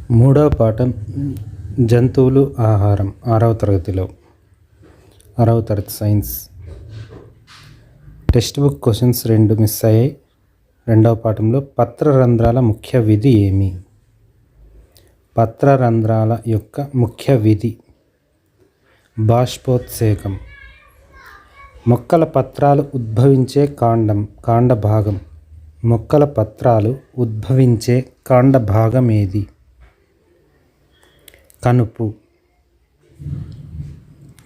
మూడవ పాఠం జంతువులు ఆహారం. ఆరవ తరగతి science. Text book questions 2 miss అయ్యాయి. రెండవ పాఠంలో పత్రరంధ్రాల ముఖ్య విధి ఏమి? పత్రరంధ్రాల యొక్క ముఖ్య విధి బాష్పోత్సేకం. మొక్కల పత్రాలు ఉద్భవించే కాండ భాగం. మొక్కల పత్రాలు ఉద్భవించే కాండ భాగం ఏది? కనుపు.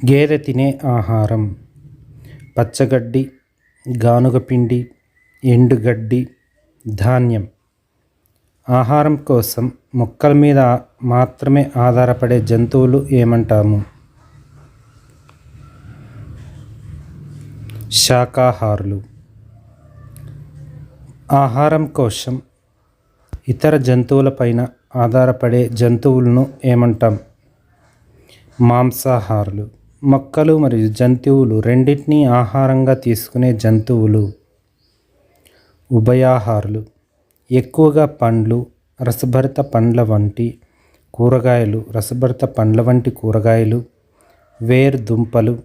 గేదె తినే ఆహారం పచ్చగడ్డి, గానుగ పిండి, ఎండుగడ్డి, ధాన్యం. ఆహారం కోసం మొక్కల మీద మాత్రమే ఆధారపడే జంతువులు ఏమంటాము? శాకాహారులు. ఆహారం కోసం ఇతర జంతువులపైన ఆధారపడే జంతువులను ఏమంటాం? మాంసాహారులు. మొక్కలు మరియు జంతువులు రెండింటినీ ఆహారంగా తీసుకునే జంతువులు ఉభయాహారులు. ఎక్కువగా పండ్లు, రసభరిత పండ్ల వంటి కూరగాయలు, వేరు దుంపలు,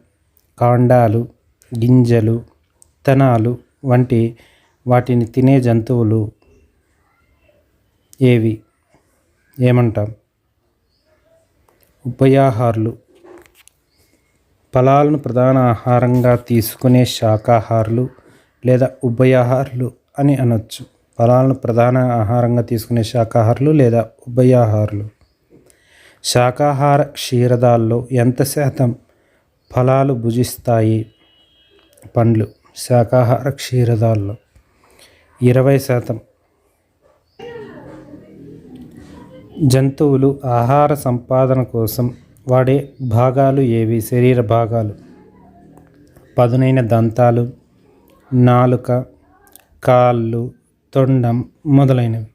కాండాలు, గింజలు, విత్తనాలు వంటి వాటిని తినే జంతువులు ఏమంటాం? ఉభయాహారులు. ఫలాలను ప్రధాన ఆహారంగా తీసుకునే శాకాహారులు లేదా ఉభయాహారులు అని అనొచ్చు. ఫలాలను ప్రధాన ఆహారంగా తీసుకునే శాకాహారులు లేదా ఉభయాహారులు. శాకాహార క్షీరదాల్లో ఎంత శాతం ఫలాలు భుజిస్తాయి? పండ్లు. శాకాహార క్షీరదాల్లో 20%. జంతువులు ఆహార సంపాదన కోసం వాడే భాగాలు ఏవి? శరీర భాగాలు పదునైన దంతాలు, నాలుక, కాళ్ళు, తొండం మొదలైనవి.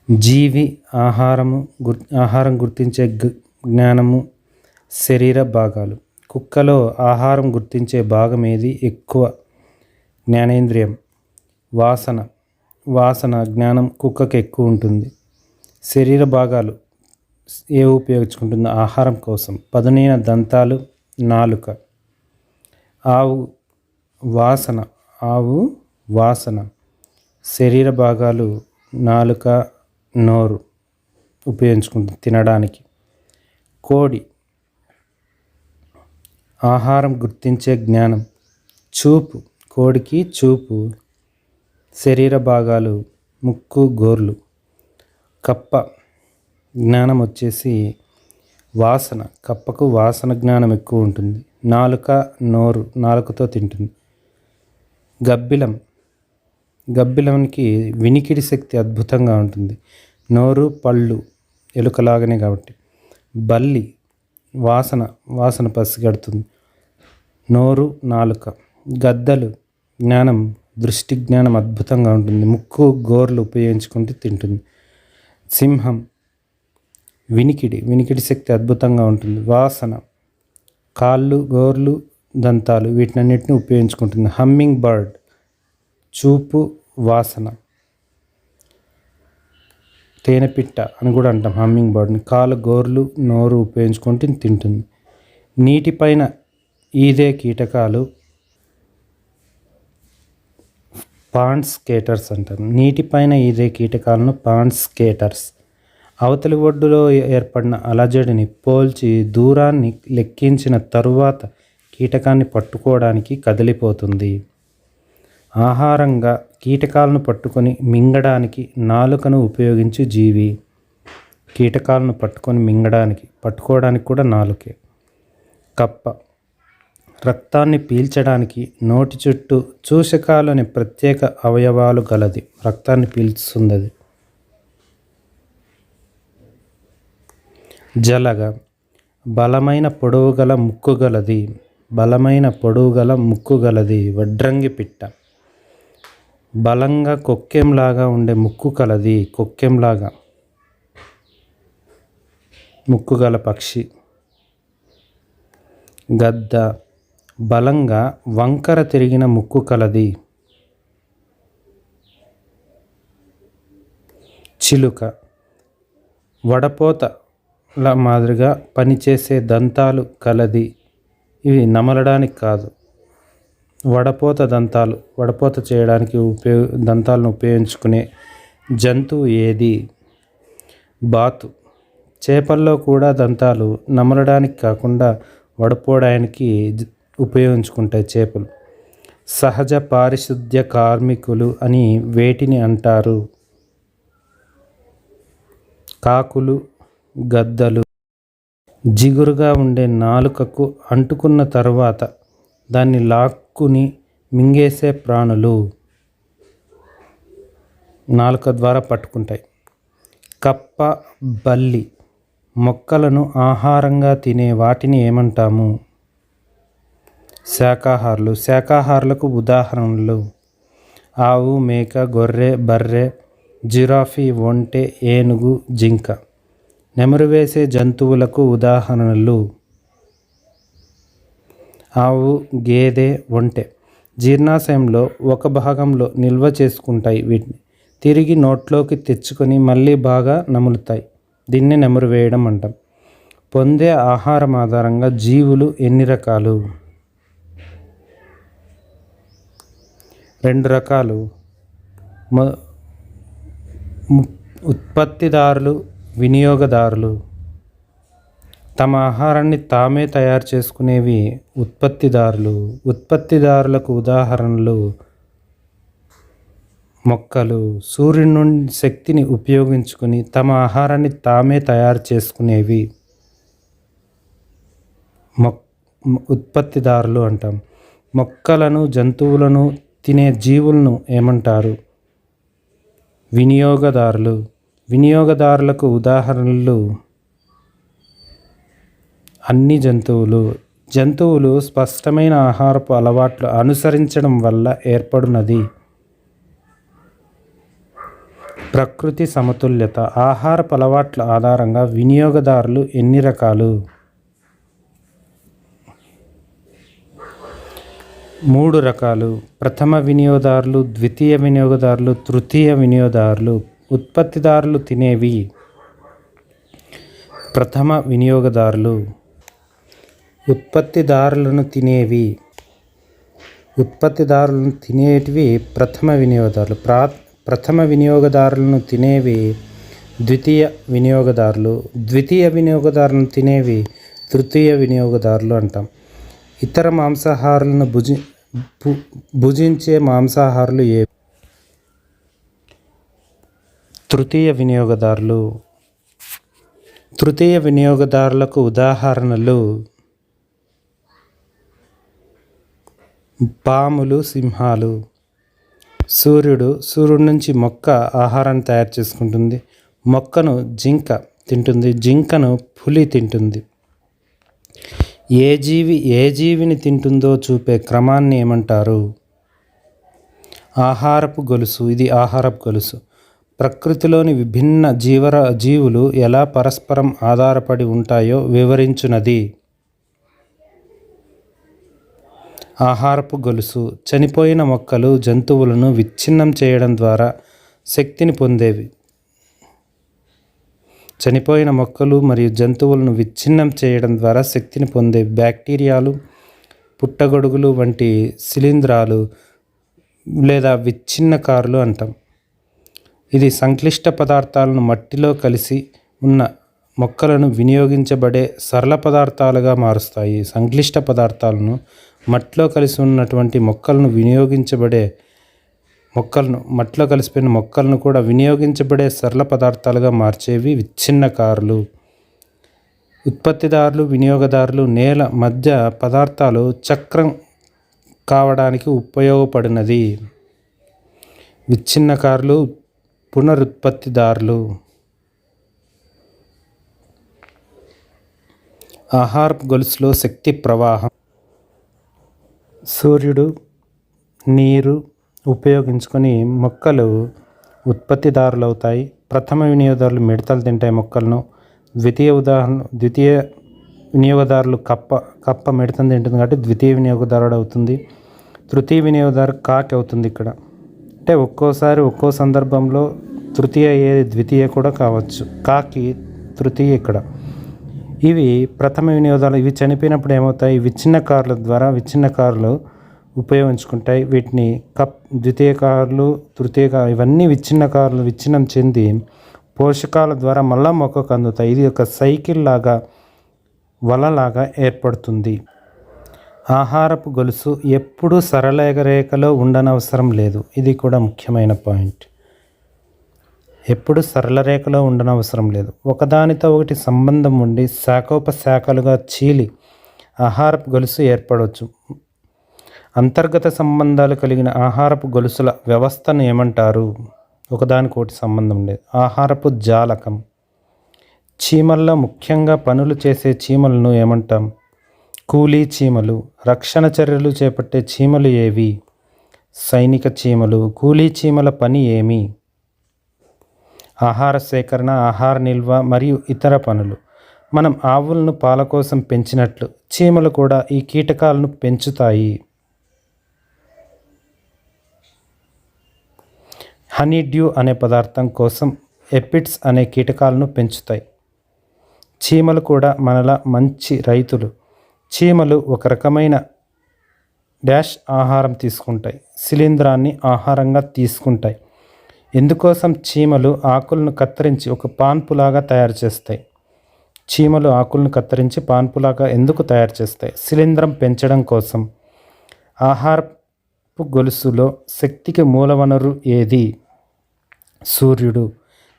జీవి ఆహారం గుర్తించే జ్ఞానము శరీర భాగాలు. కుక్కలో ఆహారం గుర్తించే భాగం ఏది? ఎక్కువ జ్ఞానేంద్రియం. వాసన జ్ఞానం కుక్కకి ఎక్కువ ఉంటుంది. శరీర భాగాలు ఏవి ఉపయోగించుకుంటుంది ఆహారం కోసం? పదునైన దంతాలు, నాలుక. ఆవు వాసన శరీర భాగాలు నాలుక, నోరు ఉపయోగించుకుంటుంది తినడానికి. కోడి ఆహారం గుర్తించే జ్ఞానం చూపు. కోడికి చూపు. శరీర భాగాలు ముక్కు, గోర్లు. కప్ప జ్ఞానం వచ్చేసి వాసన. కప్పకు వాసన జ్ఞానం ఎక్కువ ఉంటుంది. నాలుక, నోరు, నాలుకతో తింటుంది. గబ్బిలంకి వినికిడి శక్తి అద్భుతంగా ఉంటుంది. నోరు, పళ్ళు ఎలుకలాగానే కాబట్టి. బల్లి వాసన పసిగడుతుంది. నోరు, నాలుక. గద్దలు దృష్టి జ్ఞానం అద్భుతంగా ఉంటుంది. ముక్కు, గోర్లు ఉపయోగించుకుంటూ తింటుంది. సింహం వినికిడి శక్తి అద్భుతంగా ఉంటుంది. వాసన కాళ్ళు, గోర్లు, దంతాలు వీటినన్నిటిని ఉపయోగించుకుంటుంది. హమ్మింగ్ బర్డ్ చూపు, వాసన. తేనెపిట్ట అని కూడా అంటాం హమ్మింగ్ బర్డ్ని. కాళ్ళు, గోర్లు, నోరు ఉపయోగించుకుంటూ తింటుంది. నీటిపైన ఈదే కీటకాలు పాండ్ స్కేటర్స్ అంటారు. నీటిపైన ఈదే కీటకాలను పాండ్ స్కేటర్స్. అవతలి ఒడ్డులో ఏర్పడిన అలజడిని పోల్చి దూరాన్ని లెక్కించిన తరువాత కీటకాన్ని పట్టుకోవడానికి కదిలిపోతుంది. ఆహారంగా కీటకాలను పట్టుకొని మింగడానికి నాలుకను ఉపయోగించే జీవి. కీటకాలను పట్టుకోవడానికి కూడా నాలుకే. కప్ప రక్తాన్ని పీల్చడానికి నోటి చుట్టూ చూషకాలు అనే ప్రత్యేక అవయవాలు గలది. రక్తాన్ని పీల్చుతుంది అది. జలగ బలమైన పొడవుగల ముక్కు గలది. వడ్రంగి పిట్ట బలంగా కొక్కెంలాగా ఉండే ముక్కు కలది. కొక్కెంలాగా ముక్కు గల పక్షి. గద్ద బలంగా వంకర తిరిగిన ముక్కు కలది. చిలుక. వడపోతల మాదిరిగా పనిచేసే దంతాలు కలది. ఇవి నమలడానికి కాదు. వడపోత చేయడానికి దంతాలను ఉపయోగించుకునే జంతువు ఏది? బాతు. చేపల్లో కూడా దంతాలు నమలడానికి కాకుండా వడపోవడానికి ఉపయోగించుకుంటాయి చేపలు. సహజ పారిశుద్ధ్య కార్మికులు అని వేటిని అంటారు? కాకులు, గద్దలు. జిగురుగా ఉండే నాలుకకు అంటుకున్న తర్వాత దాన్ని లాక్కుని మింగేసే ప్రాణులు. నాలుక ద్వారా పట్టుకుంటాయి. కప్ప, బల్లి. మొక్కలను ఆహారంగా తినే వాటిని ఏమంటాము? శాకాహారులు. శాకాహారులకు ఉదాహరణలు: ఆవు, మేక, గొర్రె, బర్రె, జిరాఫీ, ఒంటె, ఏనుగు, జింక. నెమరు వేసే జంతువులకు ఉదాహరణలు: ఆవు, గేదె, ఒంటె. జీర్ణాశయంలో ఒక భాగంలో నిల్వ చేసుకుంటాయి. వీటిని తిరిగి నోట్లోకి తెచ్చుకొని మళ్ళీ బాగా నములుతాయి. దీన్ని నెమరు వేయడం అంటాం. పొందే ఆహారం ఆధారంగా జీవులు ఎన్ని రకాలు? 2 రకాలు. ఉత్పత్తిదారులు, వినియోగదారులు. తమ ఆహారాన్ని తామే తయారు చేసుకునేవి ఉత్పత్తిదారులు. ఉత్పత్తిదారులకు ఉదాహరణలు: మొక్కలు. సూర్యుడి నుండి శక్తిని ఉపయోగించుకుని తమ ఆహారాన్ని తామే తయారు చేసుకునేవి ఉత్పత్తిదారులు అంటాం. మొక్కలను, జంతువులను తినే జీవులను ఏమంటారు? వినియోగదారులు. వినియోగదారులకు ఉదాహరణలు: అన్ని జంతువులు. జంతువులు స్పష్టమైన ఆహారపు అలవాట్లు అనుసరించడం వల్ల ఏర్పడినది. ప్రకృతి సమతుల్యత. ఆహారపు అలవాట్ల ఆధారంగా వినియోగదారులు ఎన్ని రకాలు? 3 రకాలు. ప్రథమ వినియోగదారులు, ద్వితీయ వినియోగదారులు, తృతీయ వినియోగదారులు. ఉత్పత్తిదారులు తినేవి: ప్రథమ వినియోగదారులు. ఉత్పత్తిదారులను తినేటివి ప్రథమ వినియోగదారులు. ప్రథమ వినియోగదారులను తినేవి ద్వితీయ వినియోగదారులు. ద్వితీయ వినియోగదారులను తినేవి తృతీయ వినియోగదారులు అంటాం. ఇతర మాంసాహారులను భుజించే మాంసాహారులు ఏవి? తృతీయ వినియోగదారులు. తృతీయ వినియోగదారులకు ఉదాహరణలు: పాములు, సింహాలు. సూర్యుడు నుంచి మొక్క ఆహారాన్ని తయారు చేసుకుంటుంది. మొక్కను జింక తింటుంది. జింకను పులి తింటుంది. ఏ జీవిని తింటుందో చూపే క్రమాన్ని ఏమంటారు? ఆహారపు గొలుసు. ఇది ఆహారపు గొలుసు. ప్రకృతిలోని విభిన్న జీవులు ఎలా పరస్పరం ఆధారపడి ఉంటాయో వివరించున్నది. ఆహారపు గొలుసు. చనిపోయిన మొక్కలు, జంతువులను విచ్ఛిన్నం చేయడం ద్వారా శక్తిని పొందేవి. చనిపోయిన మొక్కలు మరియు జంతువులను విచ్ఛిన్నం చేయడం ద్వారా శక్తిని పొందేవి బ్యాక్టీరియాలు, పుట్టగొడుగులు వంటి శిలీంధ్రాలు లేదా విచ్ఛిన్నకారులు అంటాం. ఇది సంక్లిష్ట పదార్థాలను మట్టిలో కలిసి ఉన్న మొక్కలను వినియోగించబడే సరళ పదార్థాలుగా మారుస్తాయి. సంక్లిష్ట పదార్థాలను మట్టిలో కలిసి ఉన్నటువంటి మట్టిలో కలిసిపోయిన మొక్కలను కూడా వినియోగించబడే సరళ పదార్థాలుగా మార్చేవి విచ్ఛిన్నకారులు. ఉత్పత్తిదారులు, వినియోగదారులు. నేల మధ్య పదార్థాలు చక్రం కావడానికి ఉపయోగపడినది. విచ్ఛిన్నకారులు, పునరుత్పత్తిదారులు. ఆహారపు గొలుసులో శక్తి ప్రవాహం. సూర్యుడు, నీరు ఉపయోగించుకొని మొక్కలు ఉత్పత్తిదారులు అవుతాయి. ప్రథమ వినియోగదారులు మిడతలు తింటాయి మొక్కలను. ద్వితీయ వినియోగదారులు కప్ప మిడతను తింటుంది కాబట్టి ద్వితీయ వినియోగదారుడు అవుతుంది. తృతీయ వినియోగదారు కాకి అవుతుంది. ఇక్కడ అంటే ఒక్కో సందర్భంలో తృతీయ ఏది ద్వితీయ కూడా కావచ్చు. కాకి తృతీయ ఇక్కడ. ఇవి ప్రథమ వినియోగాలు. ఇవి చనిపోయినప్పుడు ఏమవుతాయి? విచ్ఛిన్నకారుల ద్వారా విచ్ఛిన్నకారులు ఉపయోగించుకుంటాయి. వీటిని ద్వితీయకారులు, తృతీయకారులు ఇవన్నీ విచ్ఛిన్నకారులు విచ్ఛిన్నం చెంది పోషకాల ద్వారా మళ్ళా మొక్కకు అందుతాయి. ఇది ఒక సైకిల్ లాగా, వలలాగా ఏర్పడుతుంది. ఆహారపు గొలుసు ఎప్పుడూ సరళ రేఖలో ఉండనవసరం లేదు. ఇది కూడా ముఖ్యమైన పాయింట్. ఎప్పుడు సరళ రేఖలో ఉండనవసరం లేదు. ఒకదానితో ఒకటి సంబంధం ఉండి శాఖోపశాఖలుగా చీలి ఆహారపు గొలుసు ఏర్పడవచ్చు. అంతర్గత సంబంధాలు కలిగిన ఆహారపు గొలుసుల వ్యవస్థను ఏమంటారు? ఒకదానికొకటి సంబంధం లేదు. ఆహారపు జాలకం. చీమల్లో ముఖ్యంగా పనులు చేసే చీమలను ఏమంటాం? కూలీ చీమలు. రక్షణ చర్యలు చేపట్టే చీమలు ఏవి? సైనిక చీమలు. కూలీ చీమల పని ఏమి? ఆహార సేకరణ, ఆహార నిల్వ మరియు ఇతర పనులు. మనం ఆవులను పాల కోసం పెంచినట్లు చీమలు కూడా ఈ కీటకాలను పెంచుతాయి. హనీడ్యూ అనే పదార్థం కోసం ఎపిడ్స్ అనే కీటకాలను పెంచుతాయి. చీమలు కూడా మనలా మంచి రైతులు. చీమలు ఒక రకమైన డాష్ ఆహారం తీసుకుంటాయి. శిలీంధ్రాన్ని ఆహారంగా తీసుకుంటాయి. ఎందుకోసం? చీమలు ఆకులను కత్తిరించి ఒక పాన్పులాగా తయారు చేస్తాయి. చీమలు ఆకులను కత్తిరించి పాన్పులాగా ఎందుకు తయారు చేస్తాయి? శిలీంధ్రం పెంచడం కోసం. ఆహారపు గొలుసులో శక్తికి మూలవనరు ఏది? సూర్యుడు.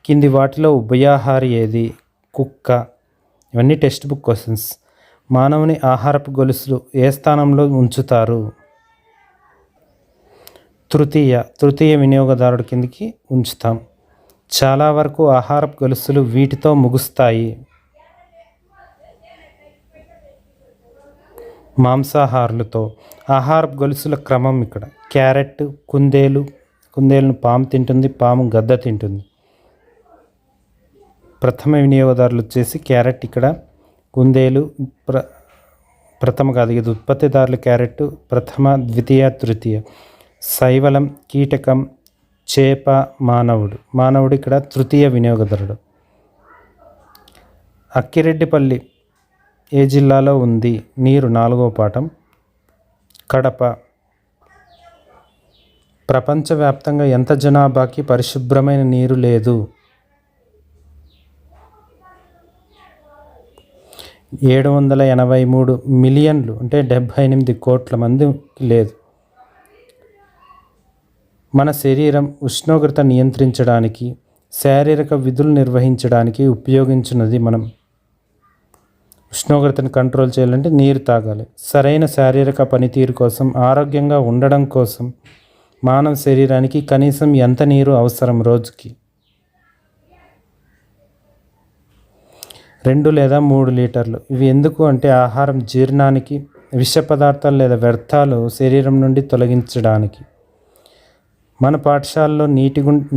కింది వాటిలో ఉభయాహారి ఏది? కుక్క. ఇవన్నీ టెక్స్ట్ బుక్ క్వశ్చన్స్. మానవుని ఆహారపు గొలుసులు ఏ స్థానంలో ఉంచుతారు? తృతీయ వినియోగదారుడి కిందికి ఉంచుతాం. చాలా వరకు ఆహారపు గొలుసులు వీటితో ముగుస్తాయి. మాంసాహారులతో. ఆహారపు గొలుసుల క్రమం ఇక్కడ. క్యారెట్, కుందేలును పాము తింటుంది, పాము గద్ద తింటుంది. ప్రథమ వినియోగదారులు వచ్చేసి క్యారెట్ ఇక్కడ, కుందేలు ప్రథమ కాదు, ఇది ఉత్పత్తిదారులు క్యారెట్ ప్రథమ, ద్వితీయ, తృతీయ. శైవలం, కీటకం, చేప, మానవుడు ఇక్కడ తృతీయ వినియోగదారుడు. అక్కిరెడ్డిపల్లి ఏ జిల్లాలో ఉంది? నీరు 4వ పాఠం. కడప. ప్రపంచవ్యాప్తంగా ఎంత జనాభాకి పరిశుభ్రమైన నీరు లేదు? 783 మిలియన్లు, అంటే 78 కోట్ల మందికి లేదు. మన శరీరం ఉష్ణోగ్రత నియంత్రించడానికి, శారీరక విధులు నిర్వహించడానికి ఉపయోగించున్నది. మనం ఉష్ణోగ్రతను కంట్రోల్ చేయాలంటే నీరు తాగాలి. సరైన శారీరక పనితీరు కోసం, ఆరోగ్యంగా ఉండడం కోసం మానవ శరీరానికి కనీసం ఎంత నీరు అవసరం రోజుకి? 2 లేదా 3 లీటర్లు. ఇవి ఎందుకు అంటే ఆహారం జీర్ణానికి, విష పదార్థాలు లేదా వ్యర్థాలు శరీరం నుండి తొలగించడానికి. మన పాఠశాలలో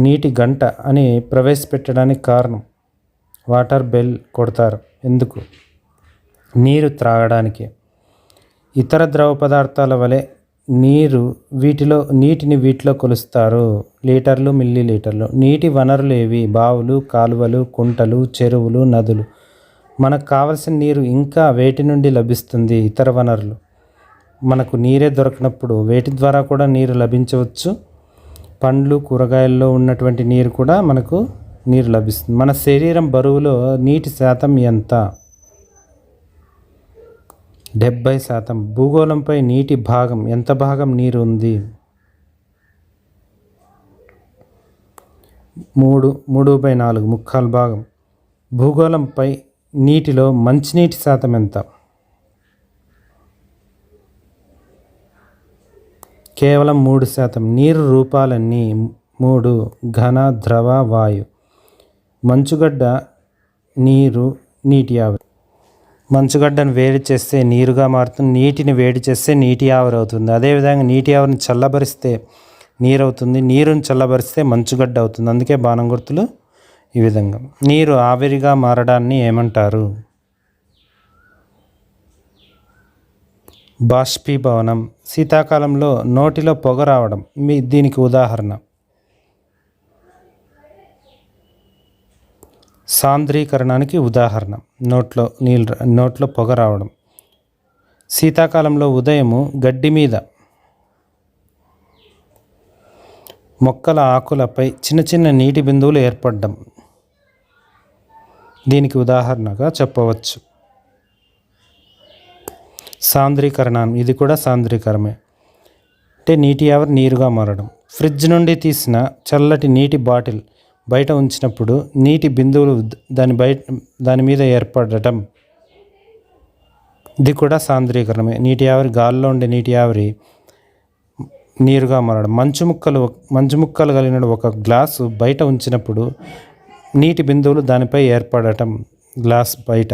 నీటి గంట అని ప్రవేశపెట్టడానికి కారణం. వాటర్ బెల్ కొడతారు. ఎందుకు? నీరు త్రాగడానికి. ఇతర ద్రవ పదార్థాల వలె నీటిని వీటిలో కొలుస్తారు. లీటర్లు, మిల్లీలీటర్లు. నీటి వనరులు ఏవి? బావులు, కాలువలు, కుంటలు, చెరువులు, నదులు. మనకు కావలసిన నీరు ఇంకా వేటి నుండి లభిస్తుంది? ఇతర వనరులు. మనకు నీరే దొరకనప్పుడు వేటి ద్వారా కూడా నీరు లభించవచ్చు. పండ్లు, కూరగాయల్లో ఉన్నటువంటి నీరు కూడా మనకు నీరు లభిస్తుంది. మన శరీరం బరువులో నీటి శాతం ఎంత? 70%. భూగోళంపై నీటి భాగం ఎంత భాగం నీరు ఉంది? 3/4, ముక్కాలు భాగం. భూగోళంపై నీటిలో మంచినీటి శాతం ఎంత? కేవలం 3%. నీరు రూపాలన్నీ 3: ఘన, ద్రవ, వాయు. మంచుగడ్డ నీరు, నీటి ఆవిరి. మంచుగడ్డను వేడి చేస్తే నీరుగా మారుతుంది. నీటిని వేడి చేస్తే నీటి ఆవిరి అవుతుంది. అదేవిధంగా నీటి ఆవిరిని చల్లబరిస్తే నీరు అవుతుంది. నీరుని చల్లబరిస్తే మంచుగడ్డ అవుతుంది. అందుకే బాణం గుర్తులు ఈ విధంగా. నీరు ఆవిరిగా మారడాన్ని ఏమంటారు? బాష్పీభవనం. శీతాకాలంలో నోటిలో పొగ రావడం దీనికి ఉదాహరణ. సాంద్రీకరణానికి ఉదాహరణ నోట్లో పొగ రావడం. శీతాకాలంలో ఉదయము గడ్డి మీద మొక్కల ఆకులపై చిన్న చిన్న నీటి బిందువులు ఏర్పడడం దీనికి ఉదాహరణగా చెప్పవచ్చు. సాంద్రీకరణం ఇది కూడా సాంద్రీకరణమే, అంటే నీటి ఆవిరి నీరుగా మారడం. ఫ్రిడ్జ్ నుండి తీసిన చల్లటి నీటి బాటిల్ బయట ఉంచినప్పుడు నీటి బిందువులు దాని మీద ఏర్పడటం ఇది కూడా సాంద్రీకరణమే. నీటి ఆవిరి గాల్లో ఉండే నీటి ఆవిరి నీరుగా మారడం. మంచు ముక్కలు కలిగిన ఒక గ్లాసు బయట ఉంచినప్పుడు నీటి బిందువులు దానిపై ఏర్పడటం గ్లాస్ బయట.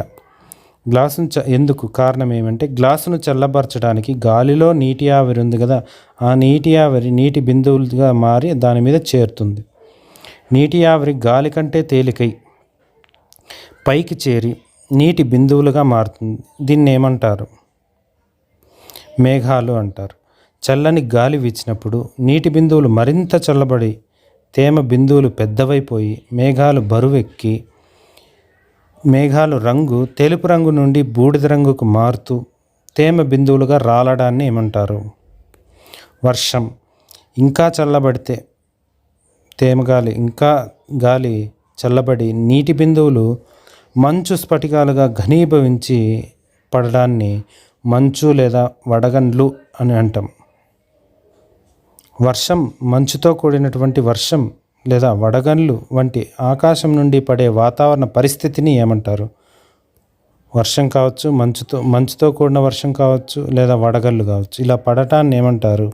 ఎందుకు కారణం ఏమంటే గ్లాసును చల్లబరచడానికి గాలిలో నీటి ఆవిరి ఉంది కదా, ఆ నీటి ఆవిరి నీటి బిందువులుగా మారి దాని మీద చేరుతుంది. నీటి ఆవిరి గాలి కంటే తేలికై పైకి చేరి నీటి బిందువులుగా మారుతుంది. దీన్ని ఏమంటారు? మేఘాలు అంటారు. చల్లని గాలి వీచినప్పుడు నీటి బిందువులు మరింత చల్లబడి తేమ బిందువులు పెద్దవైపోయి మేఘాలు బరువెక్కి మేఘాలు రంగు తెలుపు రంగు నుండి బూడిద రంగుకు మారుతూ తేమ బిందువులుగా రాలడాన్ని ఏమంటారు? వర్షం. ఇంకా చల్లబడితే గాలి చల్లబడి నీటి బిందువులు మంచు స్ఫటికాలుగా ఘనీభవించి పడడాన్ని మంచు లేదా వడగండ్లు అని అంటాం. వర్షం, మంచుతో కూడినటువంటి వర్షం లేదా వడగండ్లు వంటి ఆకాశం నుండి పడే వాతావరణ పరిస్థితిని ఏమంటారు? వర్షం కావచ్చు, మంచుతో కూడిన వర్షం కావచ్చు, లేదా వడగళ్ళు కావచ్చు. ఇలా పడటాన్ని ఏమంటారు?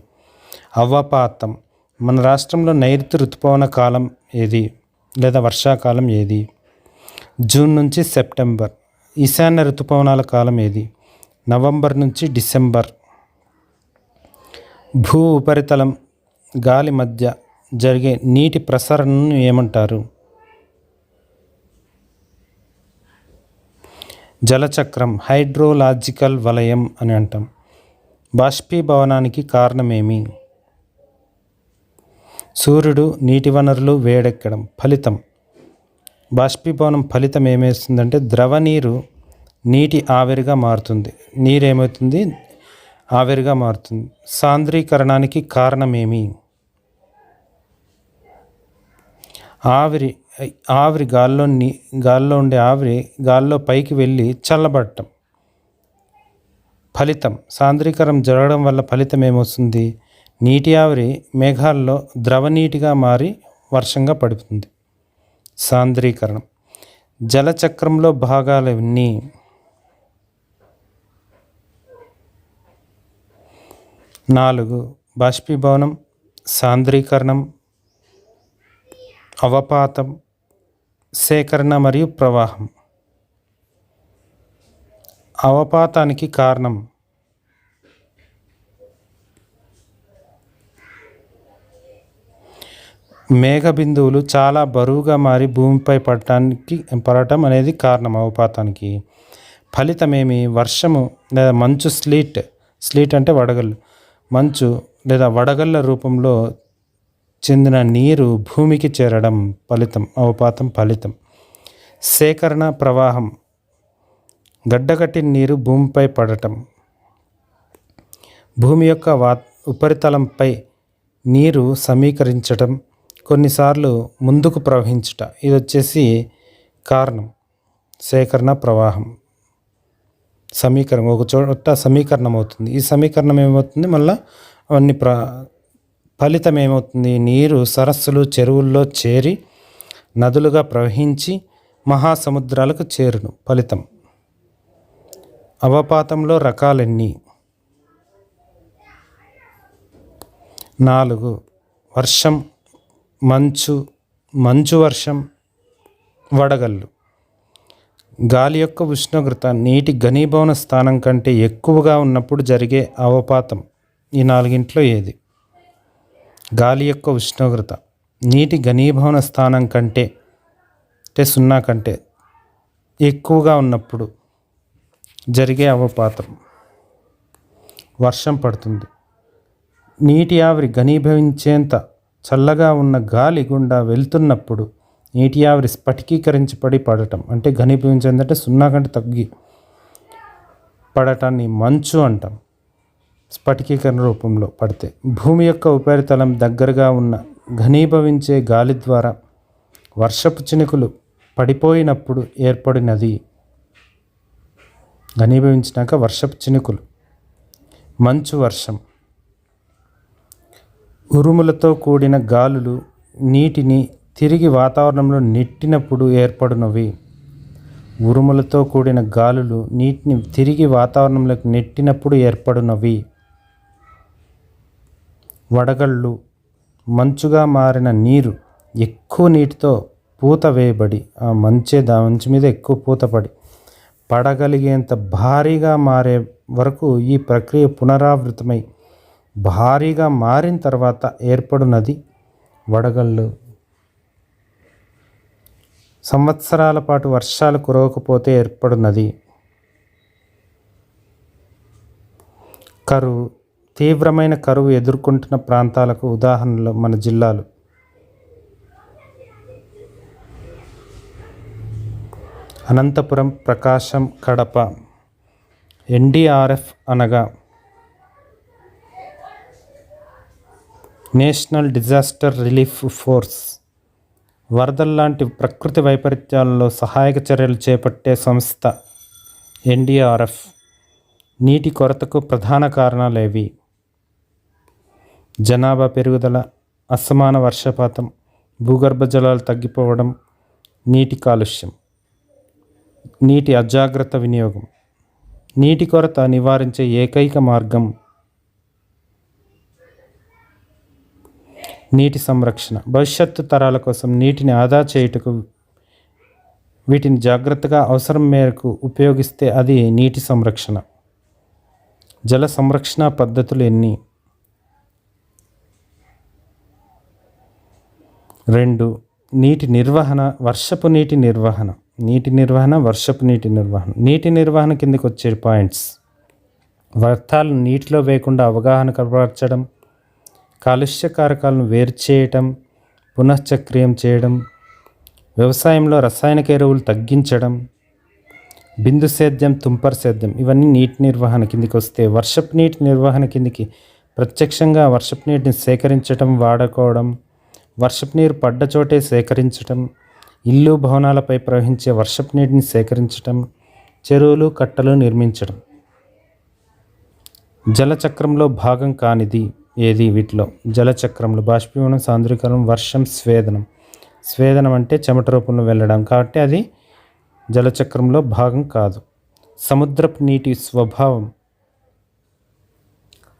అవపాతం. మన రాష్ట్రంలో నైరుతి ఋతుపవన కాలం ఏది లేదా వర్షాకాలం ఏది? జూన్ నుంచి సెప్టెంబర్. ఈశాన్య ఋతుపవనాల కాలం ఏది? నవంబర్ నుంచి డిసెంబర్. భూ ఉపరితలం గాలి మధ్య జరిగే నీటి ప్రసరణను ఏమంటారు? జలచక్రం, హైడ్రోలాజికల్ వలయం అని అంటాం. బాష్పీభవనానికి కారణమేమి? సూర్యుడు, నీటి వనరులు వేడెక్కడం. ఫలితం బాష్పీభవనం ఫలితం ఏమేస్తుందంటే ద్రవ నీరు నీటి ఆవిరిగా మారుతుంది. నీరేమవుతుంది? ఆవిరిగా మారుతుంది. సాంద్రీకరణానికి కారణమేమి? ఆవిరి గాల్లో ఉండే ఆవిరి గాల్లో పైకి వెళ్ళి చల్లబడటం. ఫలితం సాంద్రీకరణం జరగడం వల్ల ఫలితం ఏమొస్తుంది? నీటి ఆవిరి మేఘాల్లో ద్రవనీటిగా మారి వర్షంగా పడుతుంది. సాంద్రీకరణం. జలచక్రంలో భాగాలు ఎన్ని? 4. బాష్పీభవనం, సాంద్రీకరణం, అవపాతం, సేకరణ మరియు ప్రవాహం. అవపాతానికి కారణం మేఘబిందువులు చాలా బరువుగా మారి భూమిపై పడటం అనేది కారణం అవపాతానికి. ఫలితమేమి? వర్షము లేదా మంచు, స్లీట్ అంటే వడగళ్ళు, మంచు లేదా వడగళ్ళ రూపంలో చెందిన నీరు భూమికి చేరడం ఫలితం, అవపాతం ఫలితం. సేకరణ, ప్రవాహం గడ్డకట్టిన నీరు భూమిపై పడటం. భూమి యొక్క ఉపరితలంపై నీరు సమీకరించటం, కొన్నిసార్లు ముందుకు ప్రవహించుట, ఇది వచ్చేసి కారణం. సేకరణ, ప్రవాహం, సమీకరణం, ఒక చోట సమీకరణం అవుతుంది. ఈ సమీకరణం ఏమవుతుంది? మళ్ళీ అవన్నీ ఫలితం ఏమవుతుంది? నీరు సరస్సులు, చెరువుల్లో చేరి నదులుగా ప్రవహించి మహాసముద్రాలకు చేరును. ఫలితం. అవపాతంలో రకాలెన్ని? 4. వర్షం, మంచు వర్షం, వడగళ్ళు. గాలి యొక్క ఉష్ణోగ్రత నీటి ఘనీభవన స్థానం కంటే ఎక్కువగా ఉన్నప్పుడు జరిగే అవపాతం ఈ 4 ఏది? గాలి యొక్క ఉష్ణోగ్రత నీటి ఘనీభవన స్థానం కంటే 0 కంటే ఎక్కువగా ఉన్నప్పుడు జరిగే అవపాతం. వర్షం పడుతుంది. నీటి ఆవిరి ఘనీభవించేంత చల్లగా ఉన్న గాలి గుండా వెళ్తున్నప్పుడు నీటి ఆవిరి స్ఫటికీకరించబడి పడటం అంటే ఘనీభవించిందంటే 0 కంటే తగ్గి పడటాన్ని మంచు అంటాం. స్ఫటికీకరణ రూపంలో పడితే భూమి యొక్క ఉపరితలం దగ్గరగా ఉన్న ఘనీభవించే గాలి ద్వారా వర్షపు చినుకులు పడిపోయినప్పుడు ఏర్పడినది. ఘనీభవించినాక వర్షపు చినుకులు. మంచు వర్షం. ఉరుములతో కూడిన గాలులు నీటిని తిరిగి వాతావరణంలో నెట్టినప్పుడు ఏర్పడినవి. ఉరుములతో కూడిన గాలులు నీటిని తిరిగి వాతావరణంలోకి నెట్టినప్పుడు ఏర్పడినవి. వడగళ్ళు. మంచుగా మారిన నీరు ఎక్కువ నీటితో పూత వేయబడి ఆ మంచు మీద ఎక్కువ పూత పడగలిగేంత భారీగా మారే వరకు ఈ ప్రక్రియ పునరావృతమై భారీగా మారిన తర్వాత ఏర్పడినది వడగళ్ళు. సంవత్సరాల పాటు వర్షాలు కురవకపోతే ఏర్పడినది కరువు. తీవ్రమైన కరువు ఎదుర్కొంటున్న ప్రాంతాలకు ఉదాహరణలు మన జిల్లాలు. అనంతపురం, ప్రకాశం, కడప. ఎన్డీఆర్ఎఫ్ అనగా నేషనల్ డిజాస్టర్ రిలీఫ్ ఫోర్స్. వరదల్లాంటి ప్రకృతి వైపరీత్యాలలో సహాయక చర్యలు చేపట్టే సంస్థ ఎన్డీఆర్ఎఫ్. నీటి కొరతకు ప్రధాన కారణాలేవి? జనాభా పెరుగుదల, అసమాన వర్షపాతం, భూగర్భ జలాలు తగ్గిపోవడం, నీటి కాలుష్యం, నీటి అజాగ్రత్త వినియోగం. నీటి కొరత నివారించే ఏకైక మార్గం నీటి సంరక్షణ. భవిష్యత్తు తరాల కోసం నీటిని ఆదా చేయుటకు వీటిని జాగ్రత్తగా అవసరం మేరకు ఉపయోగిస్తే అది నీటి సంరక్షణ. జల సంరక్షణ పద్ధతులు ఎన్ని? 2. నీటి నిర్వహణ, వర్షపు నీటి నిర్వహణ. నీటి నిర్వహణ, వర్షపు నీటి నిర్వహణ. నీటి నిర్వహణ కిందకి వచ్చే పాయింట్స్: వ్యర్థాలను నీటిలో వేయకుండా అవగాహన కనబరచడం, కాలుష్య కారకాలను వేరు చేయటం, పునశ్చక్రియం చేయడం, వ్యవసాయంలో రసాయనిక ఎరువులు తగ్గించడం, బిందు సేద్యం, తుంపర సేద్యం. ఇవన్నీ నీటి నిర్వహణ కిందికి వస్తే, వర్షపు నీటి నిర్వహణ కిందికి ప్రత్యక్షంగా వర్షపు నీటిని సేకరించడం, వాడుకోవడం, వర్షపు నీరు పడ్డ చోటే సేకరించడం, ఇల్లు భవనాలపై ప్రవహించే వర్షపు నీటిని సేకరించడం, చెరువులు కట్టలు నిర్మించడం. జలచక్రంలో భాగం కానిది ఏది? వీటిలో జలచక్రంలో బాష్పీభవనం, సాంద్రీకరణం, వర్షం, స్వేదనం. స్వేదనం అంటే చెమట రూపంలో వెళ్ళడం, కాబట్టి అది జలచక్రంలో భాగం కాదు. సముద్రపు నీటి స్వభావం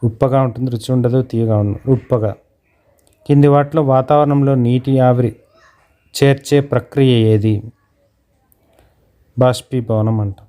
ఉప్పగా ఉంటుంది, రుచి ఉండదు, తీయగా ఉంటుంది. ఉప్పగా. కింది వాటిలో వాతావరణంలో నీటి ఆవిరి చేర్చే ప్రక్రియ ఏది? బాష్పీభవనం అంటాం.